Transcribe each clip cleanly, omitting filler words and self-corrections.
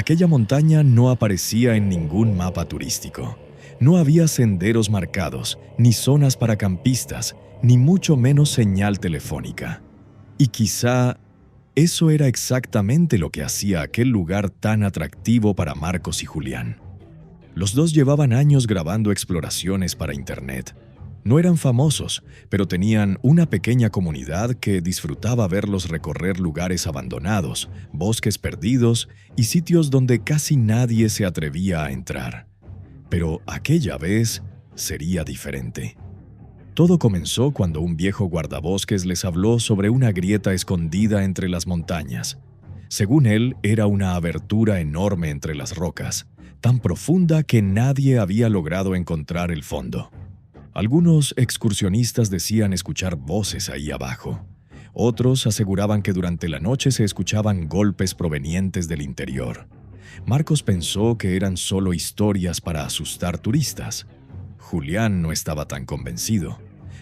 Aquella montaña no aparecía en ningún mapa turístico. No había senderos marcados, ni zonas para campistas, ni mucho menos señal telefónica. Y quizá eso era exactamente lo que hacía aquel lugar tan atractivo para Marcos y Julián. Los dos llevaban años grabando exploraciones para Internet. No eran famosos, pero tenían una pequeña comunidad que disfrutaba verlos recorrer lugares abandonados, bosques perdidos y sitios donde casi nadie se atrevía a entrar. Pero aquella vez sería diferente. Todo comenzó cuando un viejo guardabosques les habló sobre una grieta escondida entre las montañas. Según él, era una abertura enorme entre las rocas, tan profunda que nadie había logrado encontrar el fondo. Algunos excursionistas decían escuchar voces ahí abajo. Otros aseguraban que durante la noche se escuchaban golpes provenientes del interior. Marcos pensó que eran solo historias para asustar turistas. Julián no estaba tan convencido,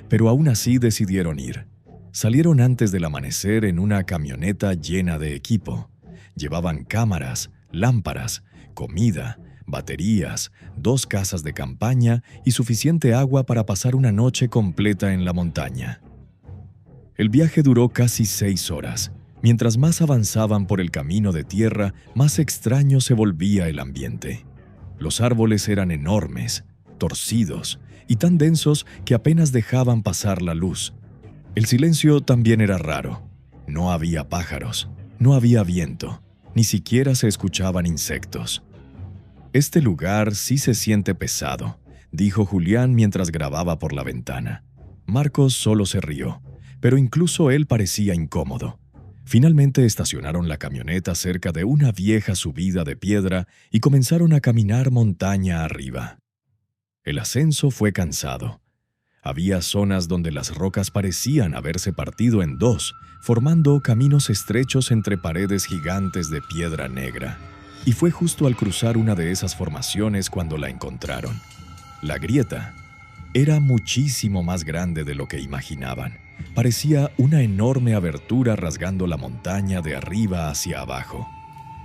pero aún así decidieron ir. Salieron antes del amanecer en una camioneta llena de equipo. Llevaban cámaras, lámparas, comida, baterías, 2 casas de campaña y suficiente agua para pasar una noche completa en la montaña. El viaje duró casi 6 horas. Mientras más avanzaban por el camino de tierra, más extraño se volvía el ambiente. Los árboles eran enormes, torcidos y tan densos que apenas dejaban pasar la luz. El silencio también era raro. No había pájaros, no había viento, ni siquiera se escuchaban insectos. «Este lugar sí se siente pesado», dijo Julián mientras grababa por la ventana. Marcos solo se rió, pero incluso él parecía incómodo. Finalmente estacionaron la camioneta cerca de una vieja subida de piedra y comenzaron a caminar montaña arriba. El ascenso fue cansado. Había zonas donde las rocas parecían haberse partido en 2, formando caminos estrechos entre paredes gigantes de piedra negra. Y fue justo al cruzar una de esas formaciones cuando la encontraron. La grieta era muchísimo más grande de lo que imaginaban. Parecía una enorme abertura rasgando la montaña de arriba hacia abajo.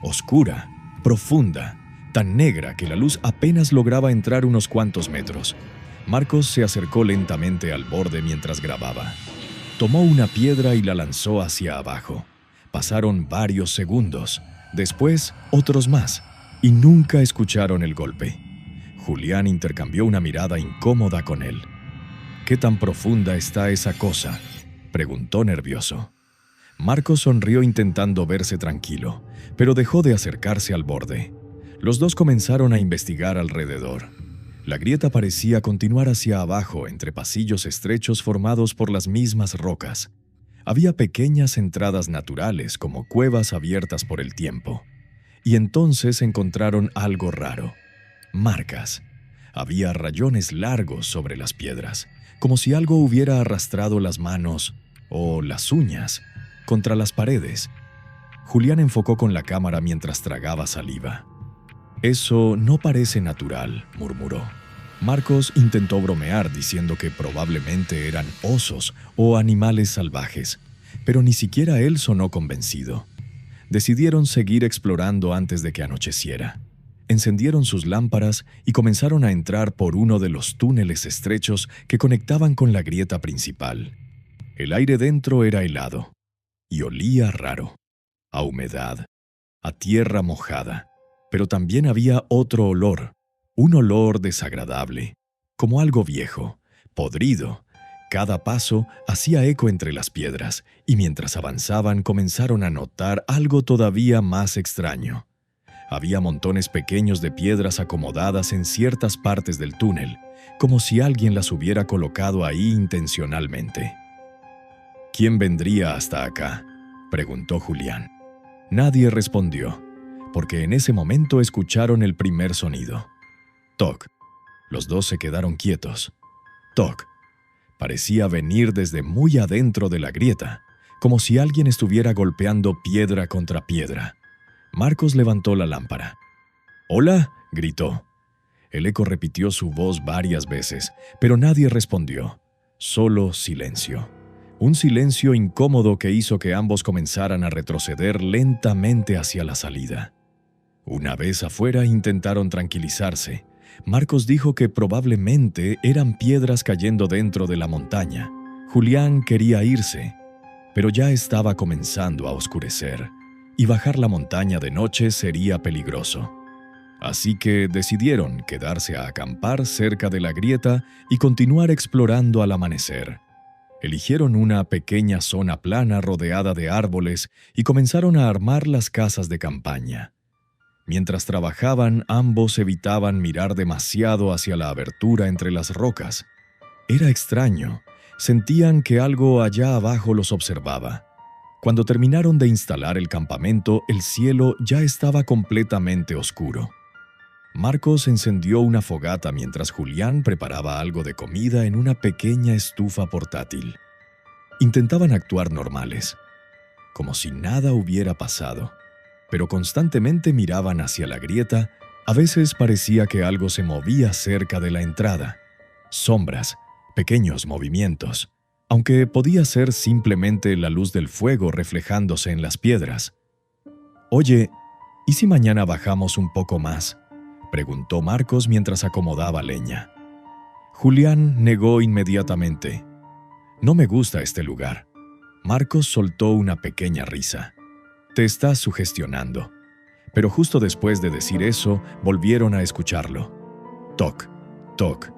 Oscura, profunda, tan negra que la luz apenas lograba entrar unos cuantos metros. Marcos se acercó lentamente al borde mientras grababa. Tomó una piedra y la lanzó hacia abajo. Pasaron varios segundos. Después, otros más, y nunca escucharon el golpe. Julián intercambió una mirada incómoda con él. «¿Qué tan profunda está esa cosa?», preguntó nervioso. Marcos sonrió intentando verse tranquilo, pero dejó de acercarse al borde. Los dos comenzaron a investigar alrededor. La grieta parecía continuar hacia abajo entre pasillos estrechos formados por las mismas rocas. Había pequeñas entradas naturales como cuevas abiertas por el tiempo. Y entonces encontraron algo raro. Marcas. Había rayones largos sobre las piedras, como si algo hubiera arrastrado las manos, o las uñas, contra las paredes. Julián enfocó con la cámara mientras tragaba saliva. «Eso no parece natural», murmuró. Marcos intentó bromear diciendo que probablemente eran osos o animales salvajes, pero ni siquiera él sonó convencido. Decidieron seguir explorando antes de que anocheciera. Encendieron sus lámparas y comenzaron a entrar por uno de los túneles estrechos que conectaban con la grieta principal. El aire dentro era helado y olía raro, a humedad, a tierra mojada, pero también había otro olor. Un olor desagradable, como algo viejo, podrido. Cada paso hacía eco entre las piedras, y mientras avanzaban comenzaron a notar algo todavía más extraño. Había montones pequeños de piedras acomodadas en ciertas partes del túnel, como si alguien las hubiera colocado ahí intencionalmente. «¿Quién vendría hasta acá?», preguntó Julián. Nadie respondió, porque en ese momento escucharon el primer sonido. Toc. Los dos se quedaron quietos. Toc. Parecía venir desde muy adentro de la grieta, como si alguien estuviera golpeando piedra contra piedra. Marcos levantó la lámpara. «¡Hola!», gritó. El eco repitió su voz varias veces, pero nadie respondió. Solo silencio. Un silencio incómodo que hizo que ambos comenzaran a retroceder lentamente hacia la salida. Una vez afuera intentaron tranquilizarse. Marcos dijo que probablemente eran piedras cayendo dentro de la montaña. Julián quería irse, pero ya estaba comenzando a oscurecer, y bajar la montaña de noche sería peligroso. Así que decidieron quedarse a acampar cerca de la grieta y continuar explorando al amanecer. Eligieron una pequeña zona plana rodeada de árboles y comenzaron a armar las casas de campaña. Mientras trabajaban, ambos evitaban mirar demasiado hacia la abertura entre las rocas. Era extraño, sentían que algo allá abajo los observaba. Cuando terminaron de instalar el campamento, el cielo ya estaba completamente oscuro. Marcos encendió una fogata mientras Julián preparaba algo de comida en una pequeña estufa portátil. Intentaban actuar normales, como si nada hubiera pasado, pero constantemente miraban hacia la grieta. A veces parecía que algo se movía cerca de la entrada. Sombras, pequeños movimientos, aunque podía ser simplemente la luz del fuego reflejándose en las piedras. «Oye, ¿y si mañana bajamos un poco más?», preguntó Marcos mientras acomodaba leña. Julián negó inmediatamente. «No me gusta este lugar». Marcos soltó una pequeña risa. «Te estás sugestionando». Pero justo después de decir eso, volvieron a escucharlo. Toc, toc,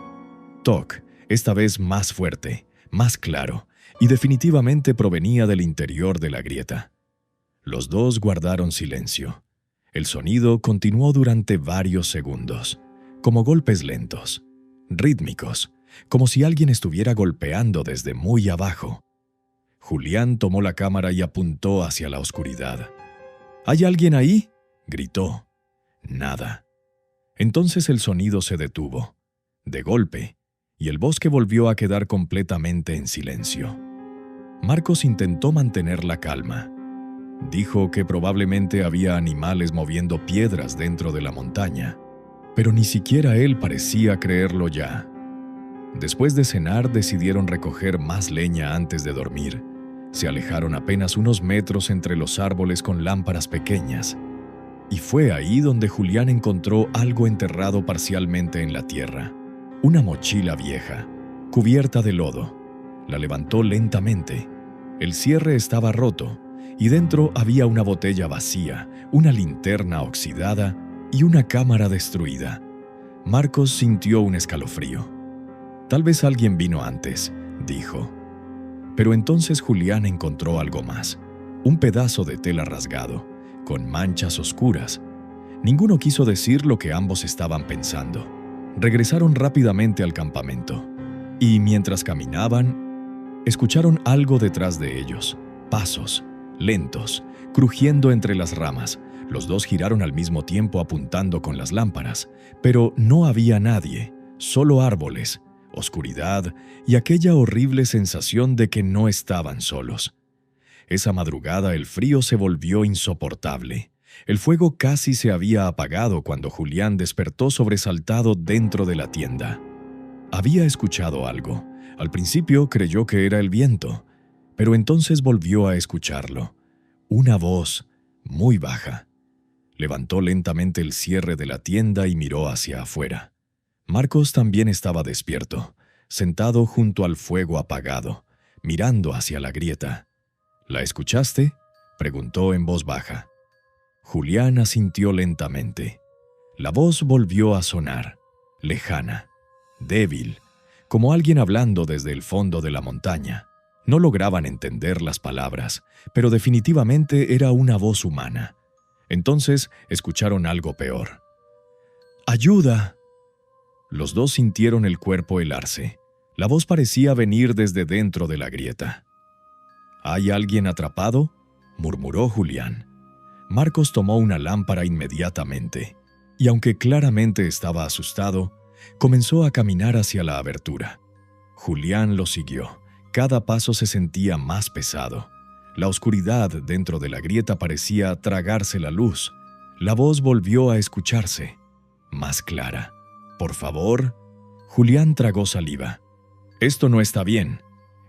toc, esta vez más fuerte, más claro, y definitivamente provenía del interior de la grieta. Los dos guardaron silencio. El sonido continuó durante varios segundos, como golpes lentos, rítmicos, como si alguien estuviera golpeando desde muy abajo. Julián tomó la cámara y apuntó hacia la oscuridad. «¿Hay alguien ahí?», gritó. Nada. Entonces el sonido se detuvo, de golpe, y el bosque volvió a quedar completamente en silencio. Marcos intentó mantener la calma. Dijo que probablemente había animales moviendo piedras dentro de la montaña, pero ni siquiera él parecía creerlo ya. Después de cenar, decidieron recoger más leña antes de dormir. Se alejaron apenas unos metros entre los árboles con lámparas pequeñas, y fue ahí donde Julián encontró algo enterrado parcialmente en la tierra. Una mochila vieja, cubierta de lodo. La levantó lentamente. El cierre estaba roto, y dentro había una botella vacía, una linterna oxidada y una cámara destruida. Marcos sintió un escalofrío. «Tal vez alguien vino antes», dijo. Pero entonces Julián encontró algo más, un pedazo de tela rasgado, con manchas oscuras. Ninguno quiso decir lo que ambos estaban pensando. Regresaron rápidamente al campamento, y mientras caminaban, escucharon algo detrás de ellos, pasos lentos, crujiendo entre las ramas. Los dos giraron al mismo tiempo apuntando con las lámparas, pero no había nadie, solo árboles, oscuridad y aquella horrible sensación de que no estaban solos. Esa madrugada el frío se volvió insoportable. El fuego casi se había apagado cuando Julián despertó sobresaltado dentro de la tienda. Había escuchado algo. Al principio creyó que era el viento, pero entonces volvió a escucharlo. Una voz muy baja. Levantó lentamente el cierre de la tienda y miró hacia afuera. Marcos también estaba despierto, sentado junto al fuego apagado, mirando hacia la grieta. «¿La escuchaste?», preguntó en voz baja. Julián asintió lentamente. La voz volvió a sonar, lejana, débil, como alguien hablando desde el fondo de la montaña. No lograban entender las palabras, pero definitivamente era una voz humana. Entonces escucharon algo peor. «¡Ayuda!». Los dos sintieron el cuerpo helarse. La voz parecía venir desde dentro de la grieta. «¿Hay alguien atrapado?», murmuró Julián. Marcos tomó una lámpara inmediatamente, y aunque claramente estaba asustado, comenzó a caminar hacia la abertura. Julián lo siguió. Cada paso se sentía más pesado. La oscuridad dentro de la grieta parecía tragarse la luz. La voz volvió a escucharse, más clara. «Por favor». Julián tragó saliva. «Esto no está bien».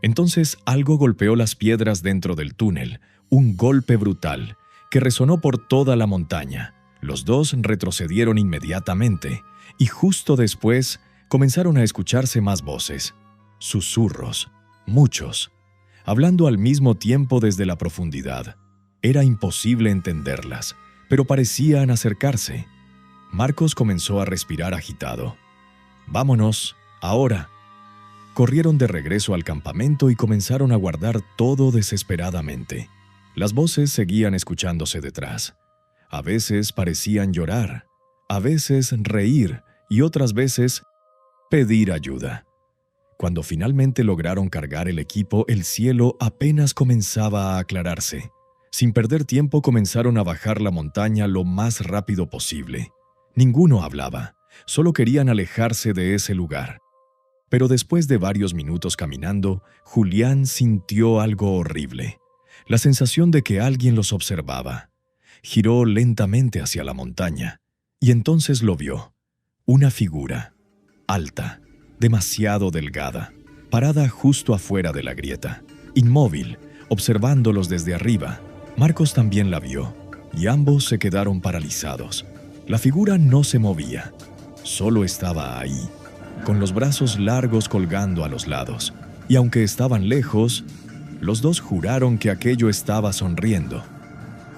Entonces algo golpeó las piedras dentro del túnel, un golpe brutal, que resonó por toda la montaña. Los dos retrocedieron inmediatamente y justo después comenzaron a escucharse más voces, susurros, muchos, hablando al mismo tiempo desde la profundidad. Era imposible entenderlas, pero parecían acercarse. Marcos comenzó a respirar agitado. «Vámonos, ahora». Corrieron de regreso al campamento y comenzaron a guardar todo desesperadamente. Las voces seguían escuchándose detrás. A veces parecían llorar, a veces reír y otras veces pedir ayuda. Cuando finalmente lograron cargar el equipo, el cielo apenas comenzaba a aclararse. Sin perder tiempo comenzaron a bajar la montaña lo más rápido posible. Ninguno hablaba, solo querían alejarse de ese lugar. Pero después de varios minutos caminando, Julián sintió algo horrible. La sensación de que alguien los observaba. Giró lentamente hacia la montaña, y entonces lo vio. Una figura, alta, demasiado delgada, parada justo afuera de la grieta, inmóvil, observándolos desde arriba. Marcos también la vio, y ambos se quedaron paralizados. La figura no se movía, solo estaba ahí, con los brazos largos colgando a los lados, y aunque estaban lejos, los dos juraron que aquello estaba sonriendo.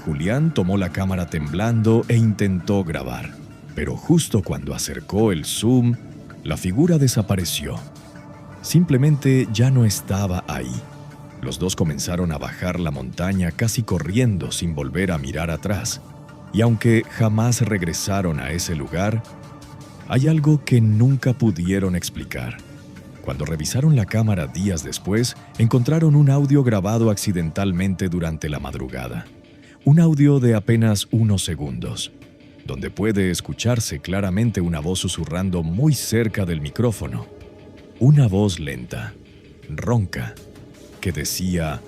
Julián tomó la cámara temblando e intentó grabar, pero justo cuando acercó el zoom, la figura desapareció. Simplemente ya no estaba ahí. Los dos comenzaron a bajar la montaña casi corriendo sin volver a mirar atrás, y aunque jamás regresaron a ese lugar, hay algo que nunca pudieron explicar. Cuando revisaron la cámara días después, encontraron un audio grabado accidentalmente durante la madrugada. Un audio de apenas unos segundos, donde puede escucharse claramente una voz susurrando muy cerca del micrófono. Una voz lenta, ronca, que decía: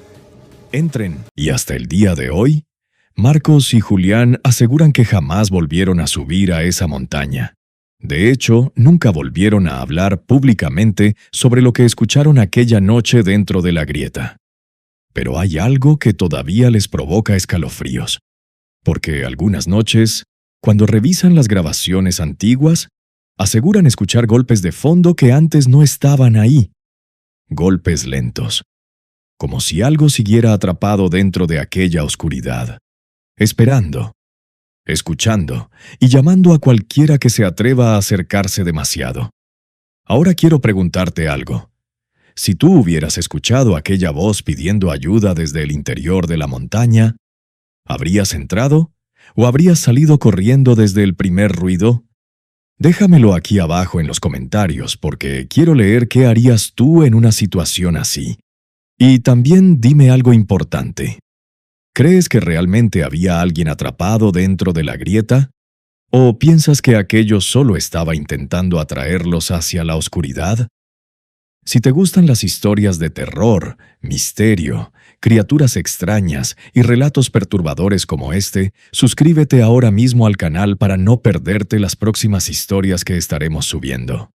«Entren». Y hasta el día de hoy, Marcos y Julián aseguran que jamás volvieron a subir a esa montaña. De hecho, nunca volvieron a hablar públicamente sobre lo que escucharon aquella noche dentro de la grieta. Pero hay algo que todavía les provoca escalofríos, porque algunas noches, cuando revisan las grabaciones antiguas, aseguran escuchar golpes de fondo que antes no estaban ahí. Golpes lentos, como si algo siguiera atrapado dentro de aquella oscuridad, esperando, escuchando y llamando a cualquiera que se atreva a acercarse demasiado. Ahora quiero preguntarte algo. Si tú hubieras escuchado aquella voz pidiendo ayuda desde el interior de la montaña, ¿habrías entrado o habrías salido corriendo desde el primer ruido? Déjamelo aquí abajo en los comentarios porque quiero leer qué harías tú en una situación así. Y también dime algo importante. ¿Crees que realmente había alguien atrapado dentro de la grieta? ¿O piensas que aquello solo estaba intentando atraerlos hacia la oscuridad? Si te gustan las historias de terror, misterio, criaturas extrañas y relatos perturbadores como este, suscríbete ahora mismo al canal para no perderte las próximas historias que estaremos subiendo.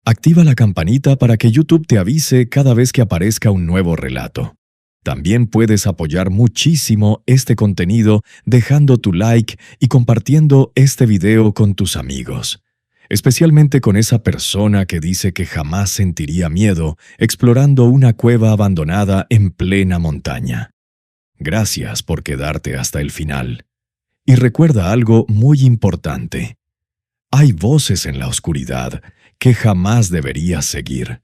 Activa la campanita para que YouTube te avise cada vez que aparezca un nuevo relato. También puedes apoyar muchísimo este contenido dejando tu like y compartiendo este video con tus amigos, especialmente con esa persona que dice que jamás sentiría miedo explorando una cueva abandonada en plena montaña. Gracias por quedarte hasta el final. Y recuerda algo muy importante. Hay voces en la oscuridad que jamás deberías seguir.